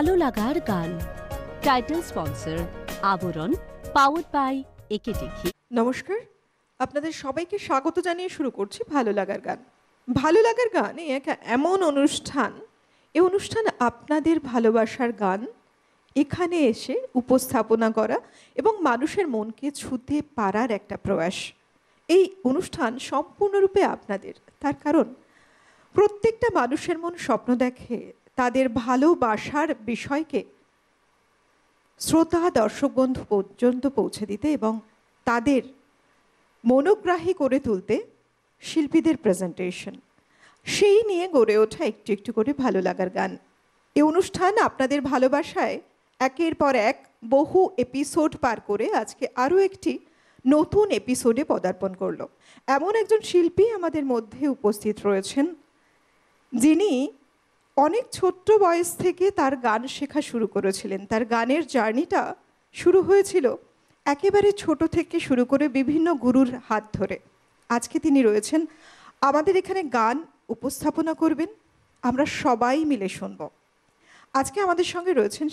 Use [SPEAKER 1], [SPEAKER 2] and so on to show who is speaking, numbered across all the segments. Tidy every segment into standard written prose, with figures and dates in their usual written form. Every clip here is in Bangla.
[SPEAKER 1] ভালো লাগার গান। টাইটেল স্পন্সর আবরণ, পাওয়ার্ড বাই একেটেকি।
[SPEAKER 2] নমস্কার, আপনাদের সবাইকে স্বাগত জানিয়ে শুরু করছি ভালো লাগার গান। ভালো লাগার গান এক এমন অনুষ্ঠান, এই অনুষ্ঠান আপনাদের ভালোবাসার গান এখানে এসে উপস্থাপনা করা এবং মানুষের মনকে ছুঁতে পারার একটা প্রয়াস। এই অনুষ্ঠান সম্পূর্ণরূপে আপনাদের, তার কারণ প্রত্যেকটা মানুষের মন স্বপ্ন দেখে তাদের ভালোবাসার বিষয়কে শ্রোতা দর্শক বন্ধু পর্যন্ত পৌঁছে দিতে এবং তাদের মনোগ্রাহী করে তুলতে শিল্পীদের প্রেজেন্টেশন, সেই নিয়ে গড়ে ওঠা একটু একটু করে ভালো লাগার গান। এই অনুষ্ঠান আপনাদের ভালোবাসায় একের পর এক বহু এপিসোড পার করে আজকে আরও একটি নতুন এপিসোডে পদার্পণ করলো। এমন একজন শিল্পী আমাদের মধ্যে উপস্থিত রয়েছেন, যিনি অনেক ছোট্ট বয়স থেকে তার গান শেখা শুরু করেছিলেন। তার গানের জার্নিটা শুরু হয়েছিল একেবারে ছোট থেকে শুরু করে বিভিন্ন গুরুর হাত ধরে। আজকে তিনি রয়েছেন আমাদের এখানে, গান উপস্থাপনা করবেন, আমরা সবাই মিলে শুনব। আজকে আমাদের সঙ্গে রয়েছেন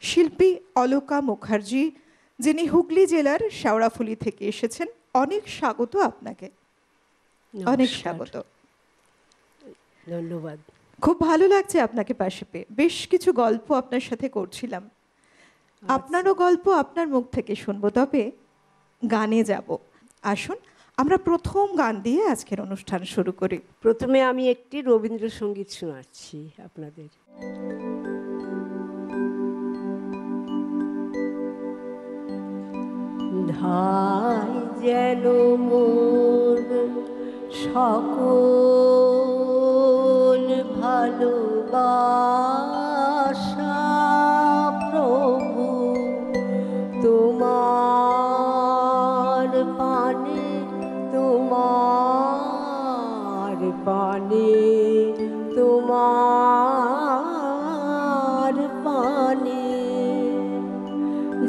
[SPEAKER 2] শিল্পী অলকা মুখার্জি, যিনি হুগলি জেলার শেওড়াফুলি থেকে এসেছেন। অনেক স্বাগত আপনাকে। অনেক স্বাগত,
[SPEAKER 1] ধন্যবাদ।
[SPEAKER 2] খুব ভালো লাগছে আপনাকে পাশে পেয়ে। বেশ কিছু গল্প আপনার সাথে করছিলাম, আপনারও গল্প আপনার মুখ থেকে শুনবো। তবে গানে যাব, আসুন আমরা প্রথম গান দিয়ে আজকের অনুষ্ঠান শুরু করি।
[SPEAKER 3] প্রথমে আমি একটি রবীন্দ্রসঙ্গীত শোনাচ্ছি আপনাদের। ধাই যেন মোর সকল ভালোবাসা প্রভু তোমার পানে, তোমার পানে, তোমার পানে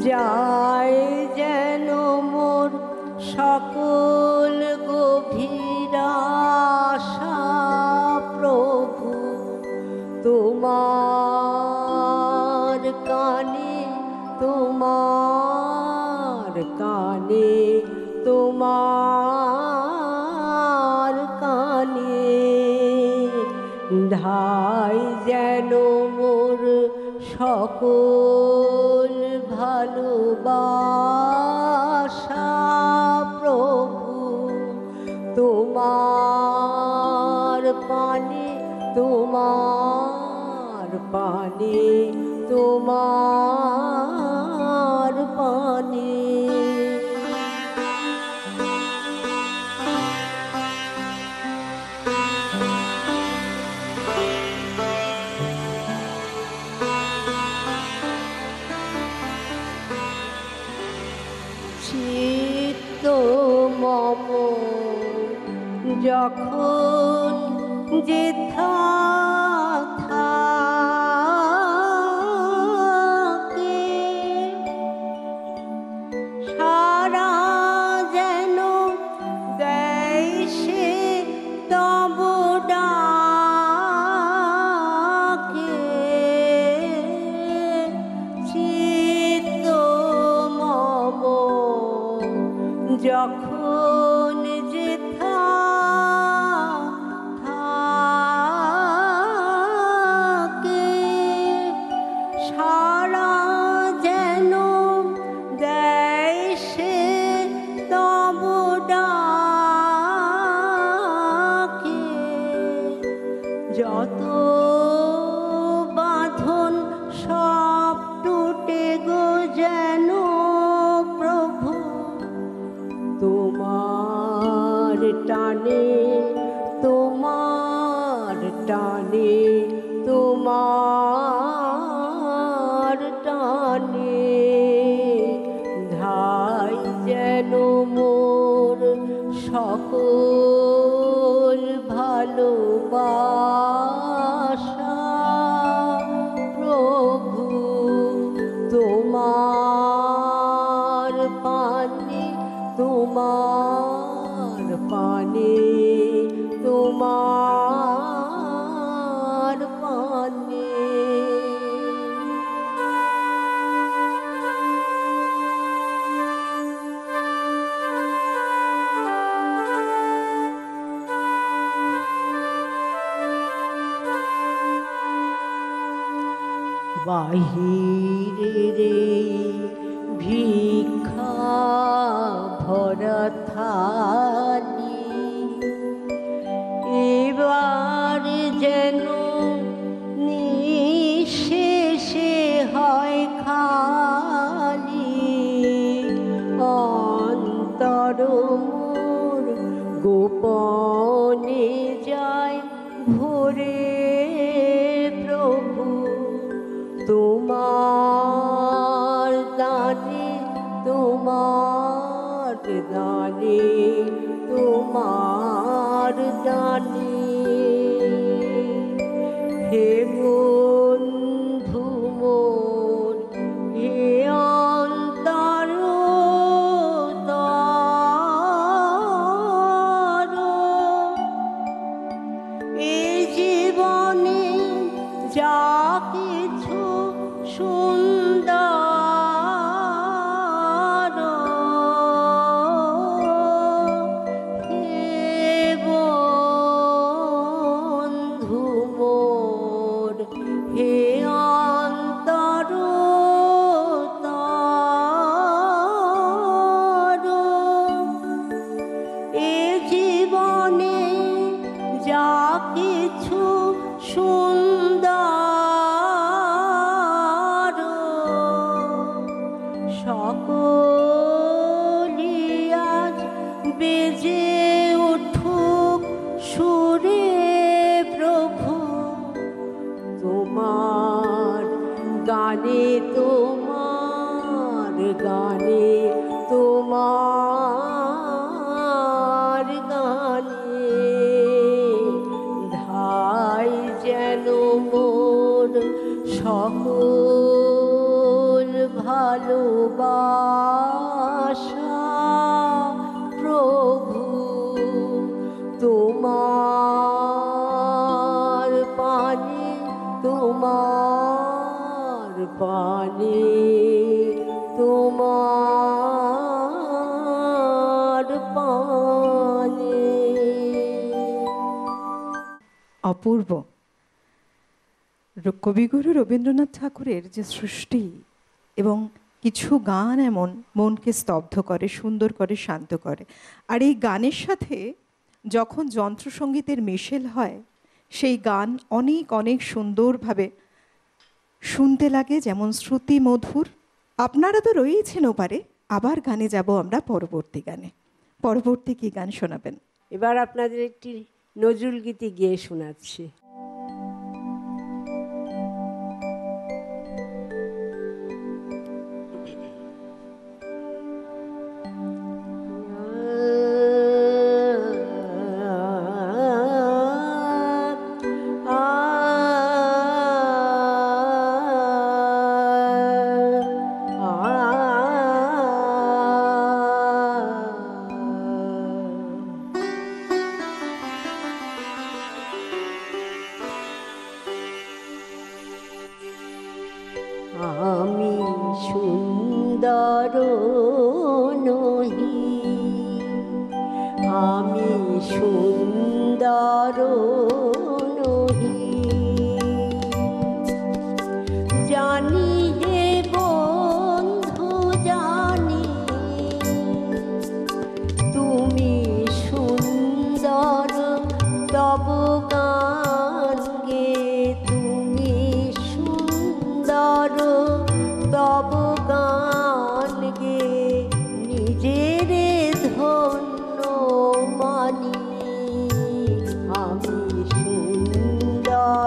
[SPEAKER 3] যায় যেন মোর সকল গভীর আশা প্রভু তোমার কানে, তোমার কানে, তোমার কানে ধাই যেন মোর সকল ভালোবাসা প্রভু তোমার পানে, তোমার পানে, তোমার পানে। চিত্ত মম যখন যেথা থাকে সারা যেন দেয় সে তব ডাকে। চিত্ত মম যখন যেথা থাকে সারা যেন দেয় সে তব ডাকে। যত বাঁধন সব টুটে গো যেন প্রভু তোমার টানে, তোমার টানে, তোমার টানে ধাই যেন মোর সকল ভালোবাসা প্রভু তোমার পানে, তোমার পানে, তোমার পানে। বাহিরে ভিক্ষা ভরা থালি এবার যেন নিঃশেষে হয় খালি অন্তর মোর গোপনে যায় ভরে প্রভু তোমার দানে তোমার দানে তোমার দানে হে বন্ধু মোর হে অন্তর এই জীবনে যা কিছু সুন্দর হে বন্ধু মোর হে অন্তর এ জীবনে যা কিছু সুন্দর সকলি আজ বেজে উঠুক সুরে প্রভু তোমার গানে তোমার গানে তোমার গানে ধাই যেন মোর সকল ভালোবাসা প্রভু তোমার পানে তোমার পানে তোমার পানে।
[SPEAKER 2] অপূর্ব। কবিগুরু রবীন্দ্রনাথ ঠাকুরের যে সৃষ্টি এবং কিছু গান এমন মনকে স্তব্ধ করে, সুন্দর করে, শান্ত করে। আর এই গানের সাথে যখন যন্ত্রসঙ্গীতের মিশেল হয় সেই গান অনেক অনেক সুন্দরভাবে শুনতে লাগে, যেমন শ্রুতি মধুর। আপনারা তো রয়েছেন ওপারে, আবার গানে যাব আমরা পরবর্তী গানে। পরবর্তী কি গান শোনাবেন?
[SPEAKER 3] এবার আপনাদের একটি নজরুল গীতি গেয়ে শোনাচ্ছি। আমি সুন্দর নহি, আমি সুন্দর নহি, জানি হে বন্ধু জানি, তুমি সুন্দর তব গান গে, তুমি সুন্দর তব গান গে, নিজের ধন্য মানি, আমি সুন্দর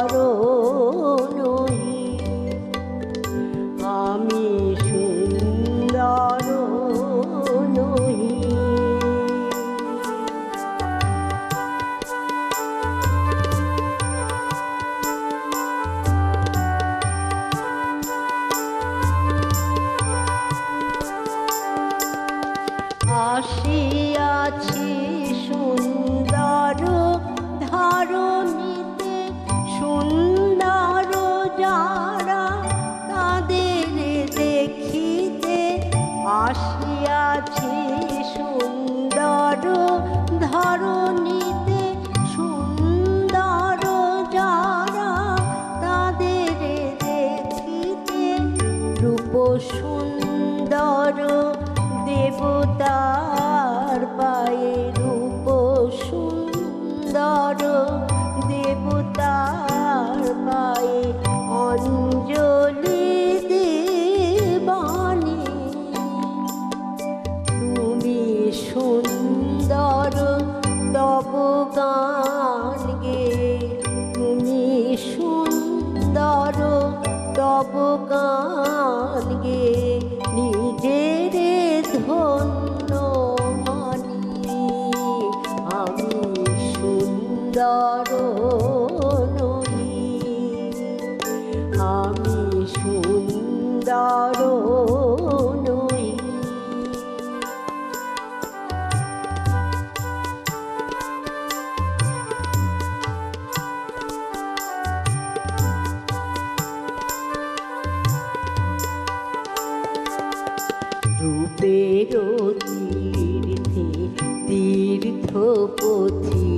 [SPEAKER 3] রথি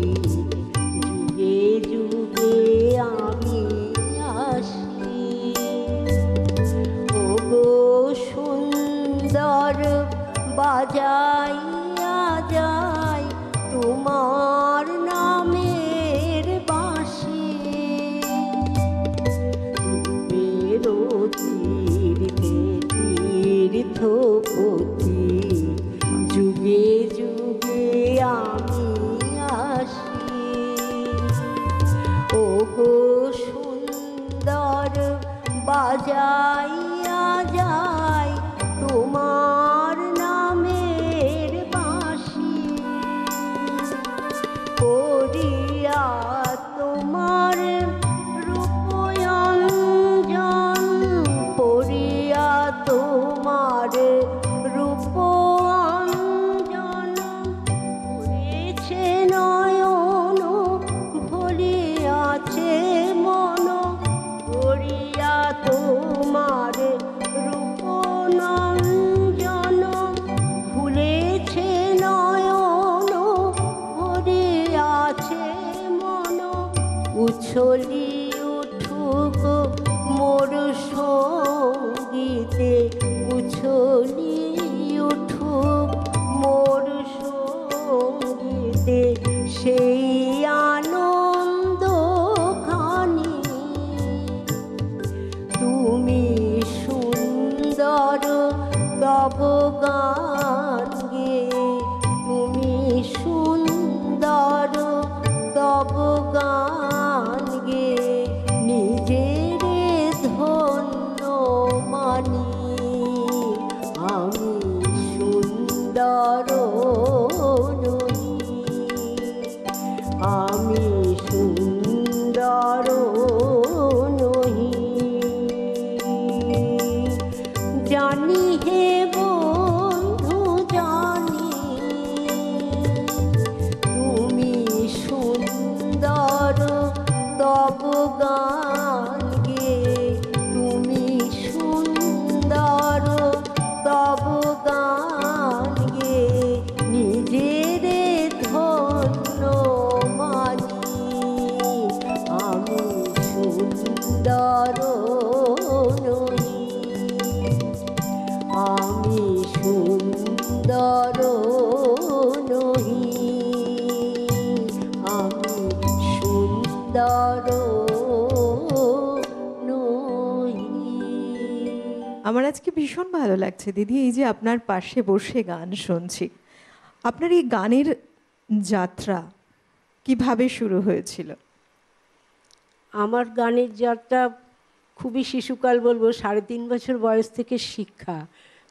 [SPEAKER 3] যুগে যুগে আমি আসি। ওগো সুন্দর বাজাইয়া যায় তোমার নামের বাঁশি। তীর্থপতি যুগে যুগে আমি আসি। ওগো সুন্দর বাজাইয়া যায় তোমার নামের বাঁশি। করিয়া তোমার রূপয়ঞ্জন, পড়িয়া তোমার রূপয়ঞ্জন, হয়েছে নয়ন ভরিয়াছে মন, পড়িয়া তোমার রূপনঞ্জন, ভুলেছে নয়ন ভরিয়াছে মন। উছলি উঠুক মোর সঙ্গীতে, উছলি উঠুক মোর সঙ্গীতে, সেই আনন্দ খানি। তুমি সুন্দর তব গান গে, তুমি সুন্দর তব গান গে, নিজের ধন্য মানি। আমি সুন্দর নই, আমি সুন্দর নহি। জানি হে বন্ধু জানি, তুমি সুন্দর তব গান গে, তুমি সুন্দর তব গান গে, নিজের ধন্য মানি। আমি সুন্দর নই, আমি সুন্দর নহি, আমি সুন্দর নহি।
[SPEAKER 2] আমার আজকে ভীষণ ভালো লাগছে দিদি, এই যে আপনার পাশে বসে গান শুনছি। আপনার এই গানের যাত্রা কিভাবে শুরু হয়েছিল?
[SPEAKER 3] আমার গানের যাত্রা খুবই শিশুকাল বলবো, 3.5 বছর বয়স থেকে শিক্ষা।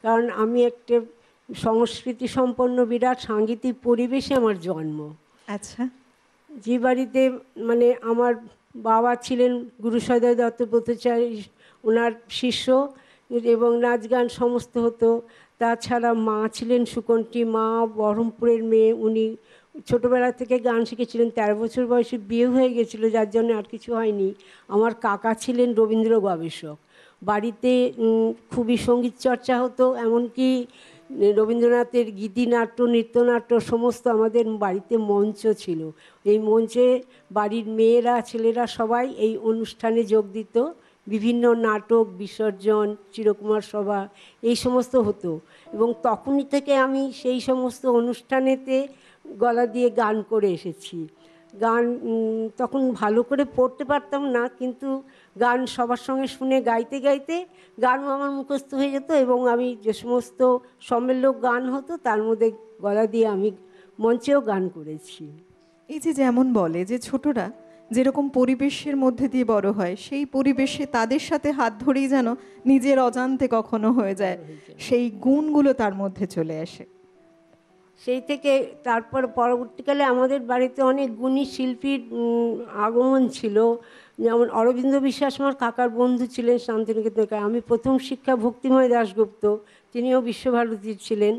[SPEAKER 3] কারণ আমি একটা সংস্কৃতি সম্পন্ন বিরাট সাংগীতিক পরিবেশে আমার জন্ম।
[SPEAKER 2] আচ্ছা।
[SPEAKER 3] যে বাড়িতে মানে আমার বাবা ছিলেন গুরুসদয় দত্ত ব্রতচারী, ওনার শিষ্য, এবং নাচ গান সমস্ত হতো। তাছাড়া মা ছিলেন সুকন্ঠী মা, বহরমপুরের মেয়ে। উনি ছোটোবেলা থেকে গান শিখেছিলেন, 13 বছর বয়সে বিয়ে হয়ে গেছিলো, যার জন্য আর কিছু হয়নি। আমার কাকা ছিলেন রবীন্দ্র গবেষক। বাড়িতে খুবই সঙ্গীত চর্চা হতো, এমনকি রবীন্দ্রনাথের গীতিনাট্য, নৃত্যনাট্য সমস্ত আমাদের বাড়িতে মঞ্চ ছিল। এই মঞ্চে বাড়ির মেয়েরা ছেলেরা সবাই এই অনুষ্ঠানে যোগ দিত। বিভিন্ন নাটক, বিসর্জন, চিরকুমার সভা এই সমস্ত হতো, এবং তখনই থেকে আমি সেই সমস্ত অনুষ্ঠানেতে গলা দিয়ে গান করে এসেছি। গান তখন ভালো করে পড়তে পারতাম না, কিন্তু গান সবার সঙ্গে শুনে গাইতে গাইতে গানও আমার মুখস্থ হয়ে যেত, এবং আমি যে সমস্ত সম্মেলক গান হতো তার মধ্যে গলা দিয়ে আমি মঞ্চেও গান করেছি।
[SPEAKER 2] এই যে যেমন বলে যে ছোটরা যেরকম পরিবেশের মধ্যে দিয়ে বড় হয়, সেই পরিবেশে তাদের সাথে হাত ধরেই যেন নিজের অজান্তে কখনো হয়ে যায়, সেই গুণগুলো তার মধ্যে চলে আসে।
[SPEAKER 3] সেই থেকে তারপর পরবর্তীকালে আমাদের বাড়িতে অনেক গুণী শিল্পীর আগমন ছিল। যেমন অরবিন্দ বিশ্বাস আমার কাকার বন্ধু ছিলেন শান্তিনিকেতনে। আমি প্রথম শিক্ষা ভক্তিময় দাশগুপ্ত, তিনিও বিশ্বভারতীর ছিলেন।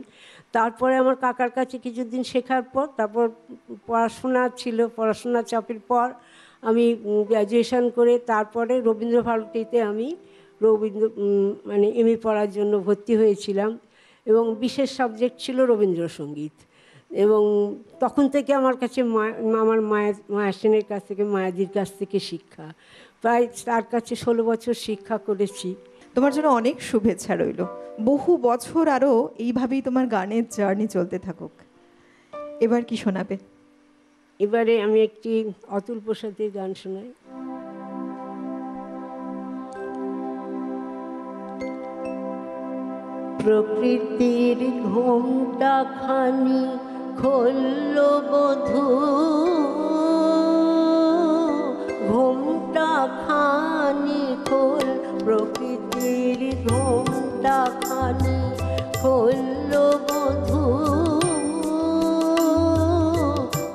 [SPEAKER 3] তারপরে আমার কাকার কাছে কিছুদিন শেখার পর তারপর পড়াশোনা ছিল, পড়াশোনার চাপের পর আমি গ্র্যাজুয়েশন করে তারপরে রবীন্দ্রভারতীতে আমি মানে এমএ পড়ার জন্য ভর্তি হয়েছিলাম, এবং বিশেষ সাবজেক্ট ছিল রবীন্দ্রসঙ্গীত। এবং তখন থেকে আমার কাছে আমার মায়াসেনের কাছ থেকে, মায়াদির কাছ থেকে শিক্ষা, প্রায় তার কাছে 16 বছর শিক্ষা করেছি।
[SPEAKER 2] তোমার জন্য অনেক শুভেচ্ছা রইল। বহু বছর আরও এইভাবেই তোমার গানের জার্নি চলতে থাকুক। এবার কি শোনাবে?
[SPEAKER 3] এবারে আমি একটি অতুল প্রসাদের গান শোনাই। প্রকৃতির ঘোমটা খানি খোল বধূ, ঘোমটা খানি খোল, প্রকৃতির ঘোমটা খানি খোল বধূ,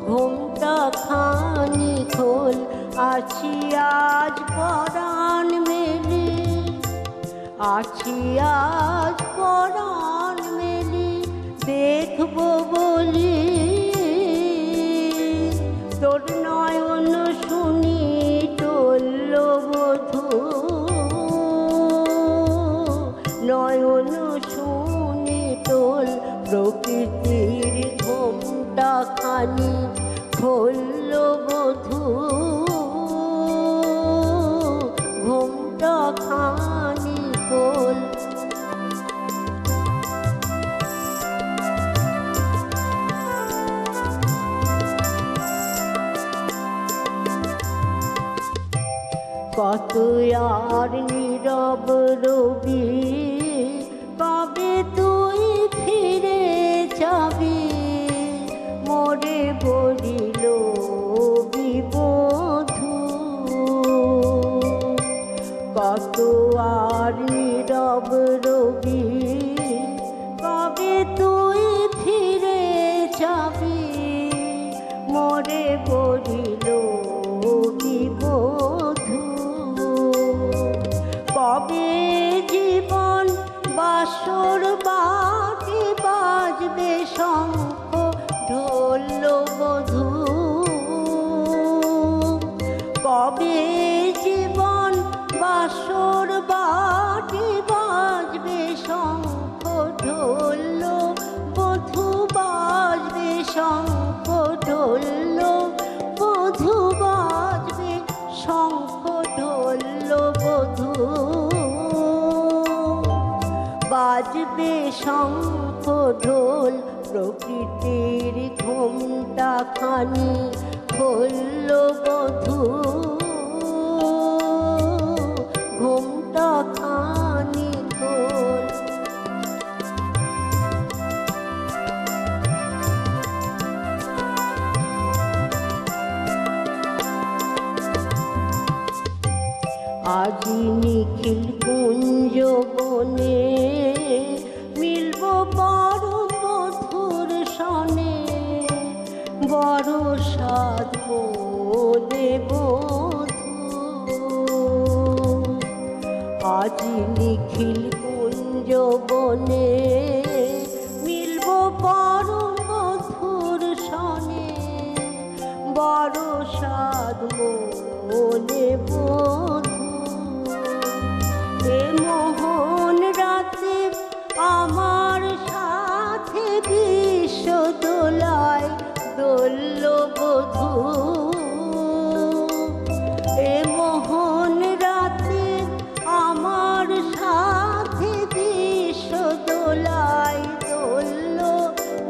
[SPEAKER 3] ঘোমটা খানি খোল। আছি আজ পরাণ মেলে, আছি আজ পরাণ মেলে, দেখবো বলি তোর নয়ন শুনি টল বধূ, নয়ন শুনি টোল। প্রকৃতির ঘোমটা খানি খোল বধূ, ঘোমটা খানি খোল। কত আর নীরব রবি, কবে তুই ফিরে যাবি, মোরে বলিল বিবধূ। কত আর নীরব রবি, কবে তুই ফিরে যাবি, মোরে বলিল বিবধূ। কবে জীবন বাসর বাটি বাজবে শঙ্খ ঢোল বধূ, কবে জীবন বাসর বাটি বাজবে শঙ্খ ঢোল বধূ, বাজবে শঙ্খ ঢোল বধূ, বাজবে শঙ্খ ঢোল বধূ, বাজবে শঙ্খ ঢোল। প্রকৃতির ঘোমটা খানি খোল বধূ, ঘোমটা খানি খোল। আজি নিখিল কুঞ্জ বনে, মিলব বড় মধুর সনে, বড় সাধ বনে বধূ। আজি নিখিল কুঞ্জ বনে, মিলব বড় মধুর সনে, বড় সাধ বনে বধূ। এ মোহন রাতে আমার সাথে বিশ্ব দোলায় দোল বধূ, এ মোহন রাতে আমার সাথে বিশ্ব দোলায় দোল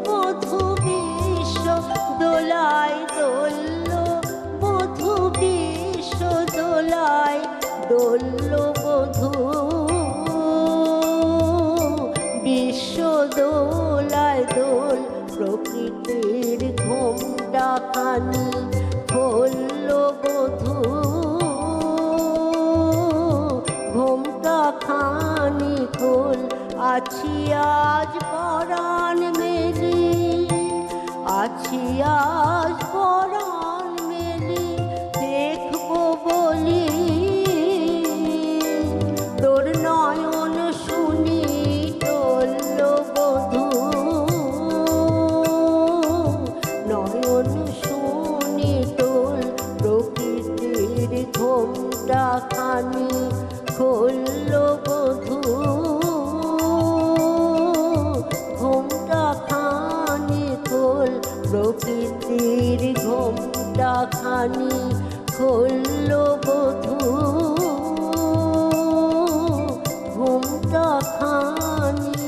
[SPEAKER 3] বধূ, বিশ্ব দোলায় দোল বধূ, বিশ্ব দোলায় দোল বধূ, বিশ্ব দোলায় দোল। প্রকৃতির ঘোমটা খানি খোল বধূ, ঘোমটা খানি খোল। আছি আজ পরাণ মেলি, আছি আজ পরাণ মেলি, দেখবো বলি তোর নয়ন শুনি টল বধূ, নয়ন শুনি টোল। প্রকৃতির ঘোমটা খানি খোল বধূ, ঘোমটা খানি খোল। ঘুমটা খানি খুলল বধূ, ঘুমটা খানি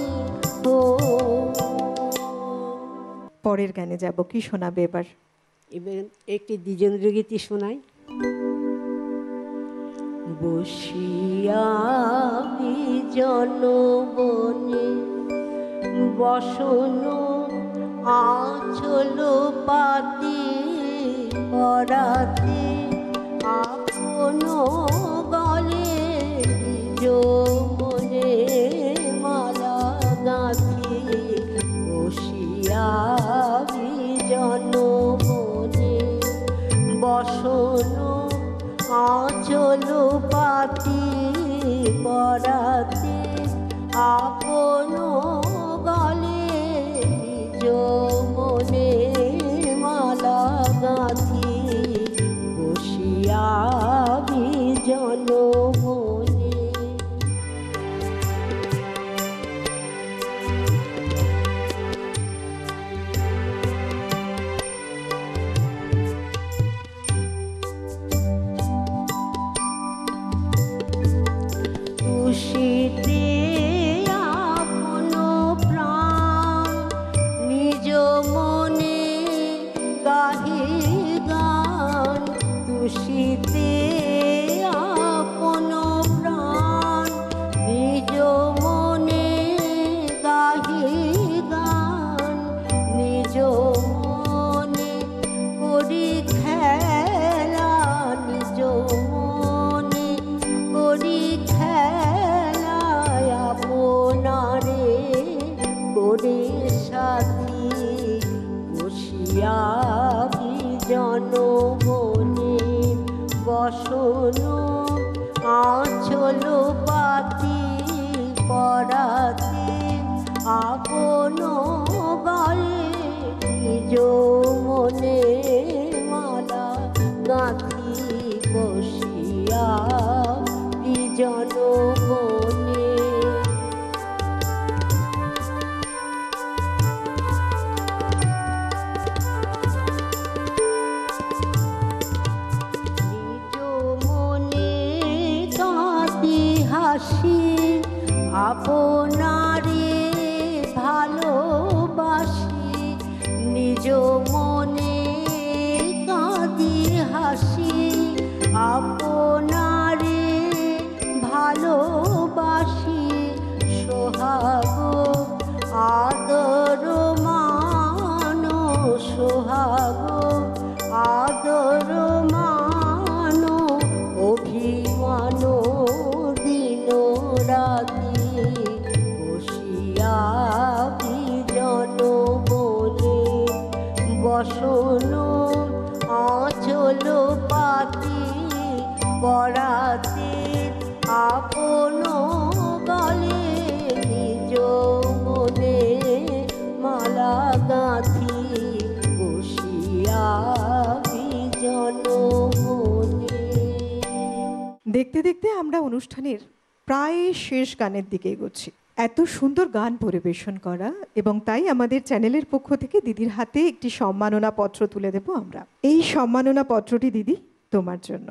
[SPEAKER 2] পরের গানে যাব, কি শোনাবে এবার?
[SPEAKER 3] এবার একটি দ্বিজেন্দ্র গীতি শোনাই। বসিয়া বিজন বনে বসন আঁচল পাতি পরাতে আপন গলে নিজ মনে মালা গাঁথি। বসিয়া বিজন বনে বসন আঁচল পাতি পরাতে আপন গলে নিজ মনে মালা গাঁথি। বসিয়া বিজন বনে। তুষিতে আপন প্রাণ নিজ মনে গাহি গান। তুষিতে আপন প্রাণ নিজ মনে গাহি গান। নিজ মনে করি খেলা, নিজ মনে করি খেলায় আপনারে করে সাথী। বসিয়া বিজন বনে বসন আঁচল পাতি পরাতে আপন গলে নিজ মনে মালা গাঁথি। বসিয়া বিজন বনে। নিজ মনে কাঁদি হাসি আপনারে ভালোবাসি। নিজ মনে কাঁদি হাসি আপনারে ভালোবাসি। সোহাগ আদর মানো, সোহাগ আদর মানো, অভিমান দিন রাতি। বসিয়া বিজন বনে বসন আঁচল পাতি পরাতে আপন গলে নিজ মনে মালা গাঁথি। বসিয়া বিজন বনে।
[SPEAKER 2] দেখতে দেখতে আমরা অনুষ্ঠানের প্রায় শেষ গানের দিকে এগোচ্ছি। এত সুন্দর গান পরিবেশন করা, এবং তাই আমাদের চ্যানেলের পক্ষ থেকে দিদির হাতে একটি সম্মাননা পত্র তুলে দেব আমরা। এই সম্মাননা পত্রটি দিদি তোমার জন্য।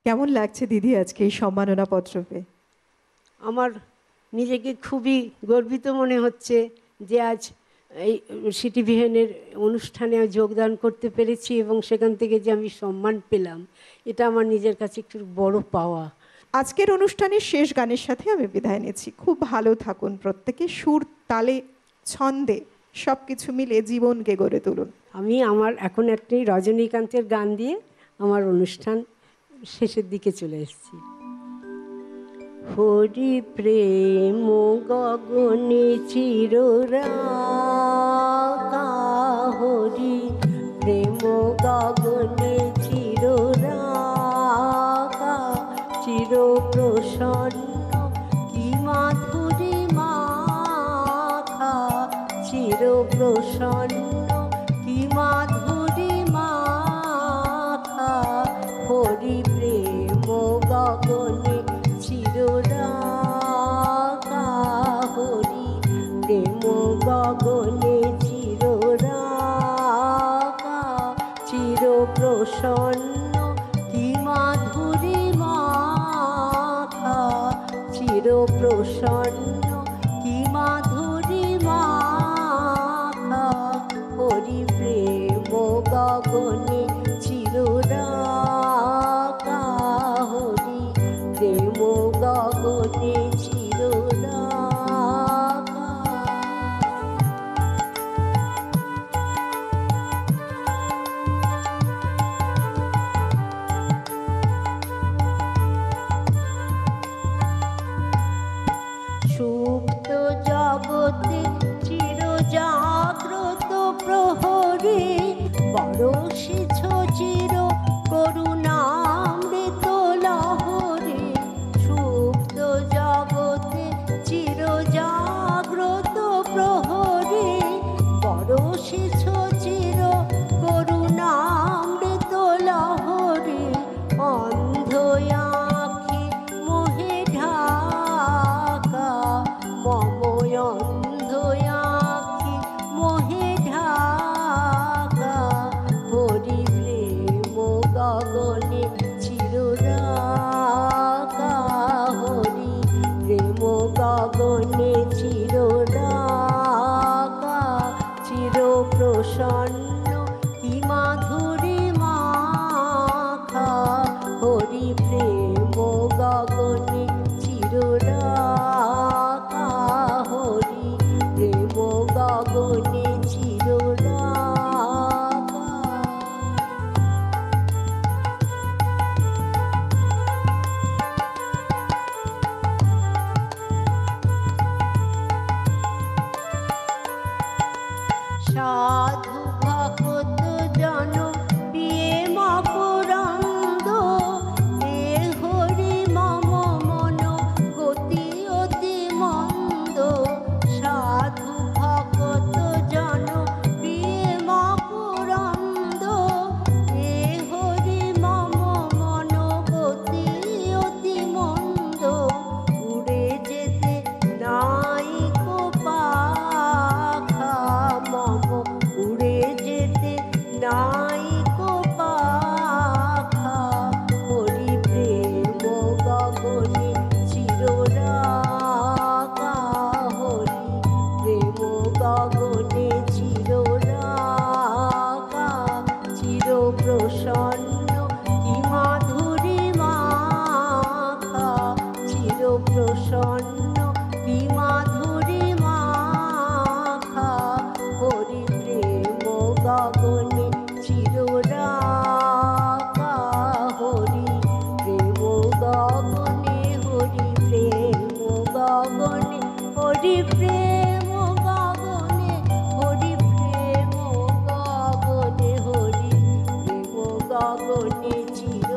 [SPEAKER 2] কেমন লাগছে দিদি আজকে এই সম্মাননা পত্র পেয়ে?
[SPEAKER 3] আমার নিজেকে খুবই গর্বিত মনে হচ্ছে যে আজ এই সিটিভিএনের অনুষ্ঠানে যোগদান করতে পেরেছি এবং সেখান থেকে যে আমি সম্মান পেলাম, এটা আমার নিজের কাছে একটু বড় পাওয়া।
[SPEAKER 2] আজকের অনুষ্ঠানের শেষ গানের সাথে আমি বিদায় নিচ্ছি। খুব ভালো থাকুন প্রত্যেকে, সুর তালে ছন্দে সব কিছু মিলে জীবনকে গড়ে তুলুন।
[SPEAKER 3] আমি আমার এখন একটি রজনীকান্তের গান দিয়ে আমার অনুষ্ঠান শেষের দিকে চলে এসেছি। হরি প্রেম গগনে চিররাকা, হরি প্রেম গগনে চিররাকা, চির প্রসন্ন কি মাধুরী মাখা, চির প্রসন্ন কি মাধুরী মাখা। হরি প্রেম গগনে চিররাকা, হরি প্রেম গগনে চির গগনে চিররাকা হরি প্রেম গগনে চিররাকা। সুপ্ত জগতে চিরজাগ্রত প্রহরে বরষেছ চির করুণামৃত লহরে। সুপ্ত জগতে চিরজাগ্রত প্রহরে বরষেছ চির করুণামৃত লহরে। অন্ধ আঁখি মোহে ঢাকা মম অন্ধ আঁখি মোহে ঢাকা হরি প্রেম গগনে চিররাকা হরি প্রেম গগনে চিররাকা। চির প্রসন্ন কি মাধুরী মাখা হরি প্রেম গগনে চিররাকা হরি প্রেম গগনে চিররাকা। সাধু ভক্ত জন পিয়ে মকরন্দ এ হরি মম মন গতি অতি মন্দ। সাধু ভক্ত জন পিয়ে মকরন্দ এ হরি মম মন গতি অতি মন্দ। উড়ে যেতে নাই কো পাখা মম উড়ে যেতে নাই কো পাখা হরি প্রেম গগনে চিররাকা হরি প্রেম গগনে চিররাকা। চির প্রসন্ন কি মাধুরী মাখা চির প্রসন্ন কি মাধুরী মাখা হরি প্রেম গগনে চিররাকা হরি প্রেম গগনে হরি প্রেম গগনে হরি প্রেম গগনে হরি প্রেম গগনে হরি প্রেম গগনে চির